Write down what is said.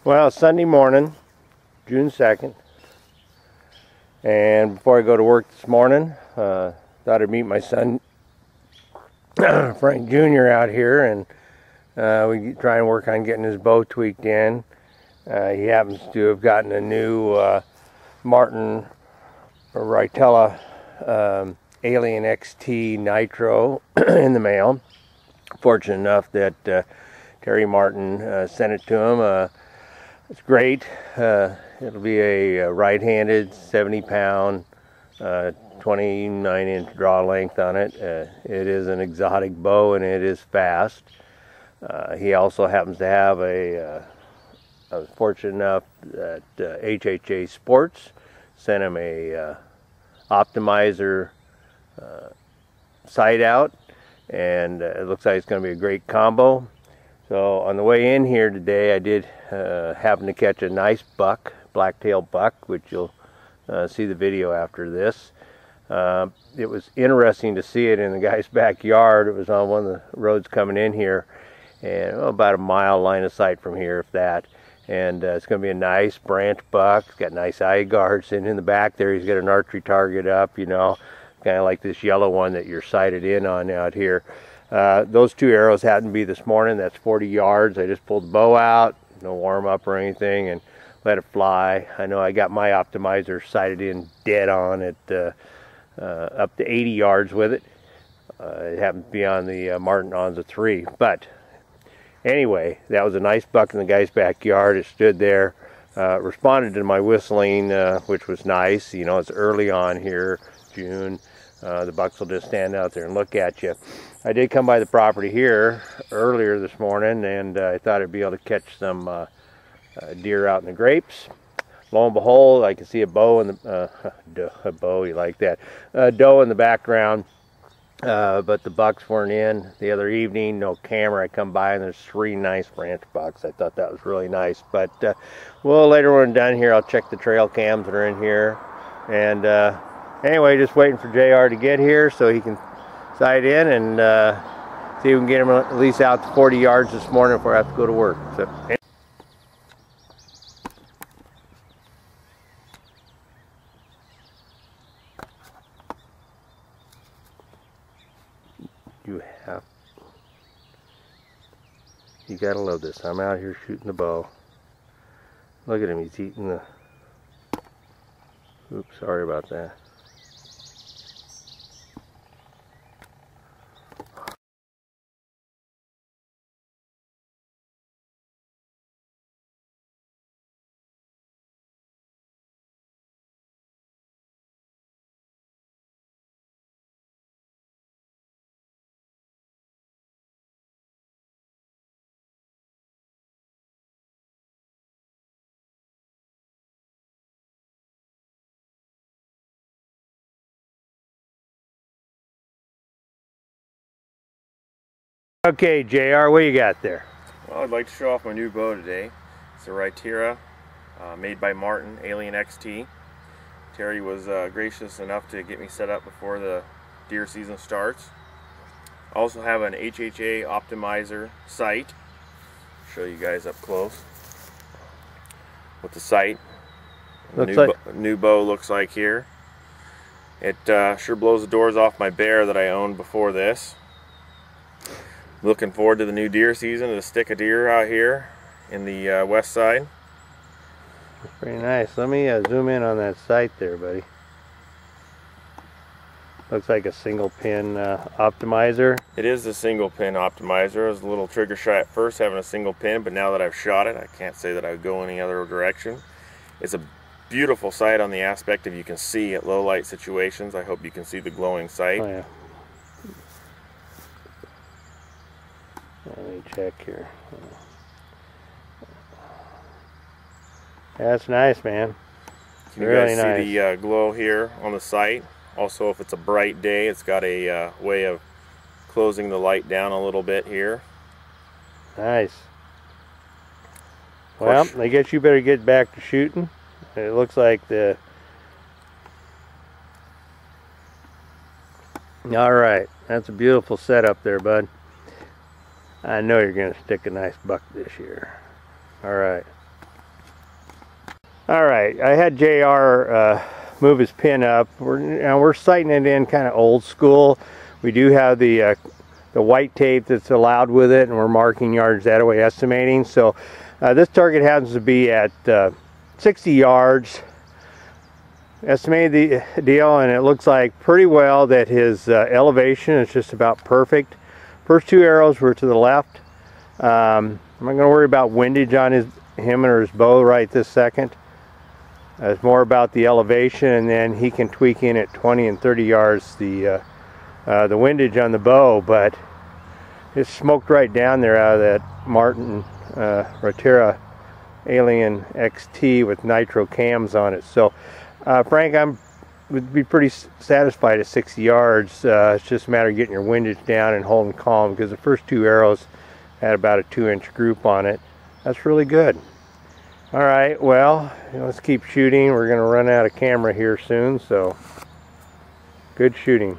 Well, it's Sunday morning, June 2nd, and before I go to work this morning, thought I'd meet my son, Frank Jr. out here, and we try and work on getting his bow tweaked in. He happens to have gotten a new Martin Rytera Alien XT Nitro in the mail. Fortunate enough that Terry Martin sent it to him. It's great. It'll be a right-handed 70-pound 29-inch draw length on it. It is an exotic bow and it is fast. He also happens to have I was fortunate enough that HHA Sports sent him a optimizer sight out, and it looks like it's going to be a great combo. So on the way in here today, I did happen to catch a nice buck, black-tailed buck, which you'll see the video after this. It was interesting to see it in the guy's backyard. It was on one of the roads coming in here, and about a mile line of sight from here, if that. And it's going to be a nice branch buck. It's got nice eye guards sitting in the back there. He's got an archery target up, you know, kind of like this yellow one that you're sighted in on out here. Those two arrows happened to be this morning. That's 40 yards. I just pulled the bow out, no warm up or anything, and let it fly. I know I got my optimizer sighted in dead on at up to 80 yards with it. It happened to be on the Martin Onza 3. But anyway, that was a nice buck in the guy's backyard. It stood there, responded to my whistling, which was nice. You know, it's early on here, June. The bucks will just stand out there and look at you. I did come by the property here earlier this morning, and I thought I'd be able to catch some deer out in the grapes. Lo and behold, I can see a bow in the a bow. You like that? Doe in the background, but the bucks weren't in the other evening. No camera. I come by and there's 3 nice branch bucks. I thought that was really nice. But well, later when I'm done here, I'll check the trail cams that are in here. And anyway, just waiting for JR to get here so he can sight in and see if we can get him at least out to 40 yards this morning before I have to go to work. So. You gotta love this. I'm out here shooting the bow. Look at him, he's eating the... Oops, sorry about that. Okay, JR, what you got there? Well, I'd like to show off my new bow today. It's a Rytera, made by Martin, Alien XT. Terry was gracious enough to get me set up before the deer season starts. I also have an HHA optimizer sight. Show you guys up close with the sight. New bow looks like here. It sure blows the doors off my bear that I owned before this. Looking forward to the new deer season, to stick a deer out here in the west side. That's pretty nice. Let me zoom in on that sight there, buddy. Looks like a single pin optimizer. It is a single pin optimizer. I was a little trigger shy at first having a single pin, but now that I've shot it, I can't say that I would go any other direction. It's a beautiful sight on the aspect of you can see at low light situations. I hope you can see the glowing sight. Oh, yeah. Let me check here. That's nice, man. Can you guys see the glow here on the sight? Also, if it's a bright day, it's got a way of closing the light down a little bit here. Nice. Well, I guess you better get back to shooting. It looks like the... All right, that's a beautiful setup there, bud. I know you're going to stick a nice buck this year. All right. Alright, I had JR move his pin up. We're sighting it in kind of old school. We do have the white tape that's allowed with it, and we're marking yards that way, estimating. So this target happens to be at 60 yards. Estimated the deal, and it looks like pretty well that his elevation is just about perfect. First two arrows were to the left. I'm not going to worry about windage on him or his bow right this second. It's more about the elevation, and then he can tweak in at 20 and 30 yards the windage on the bow, but it's smoked right down there out of that Martin Rytera Alien XT with nitro cams on it. So Frank, would be pretty satisfied at 60 yards. It's just a matter of getting your windage down and holding calm, because the first two arrows had about a 2-inch group on it. That's really good. Alright, well, let's keep shooting. We're going to run out of camera here soon, so good shooting.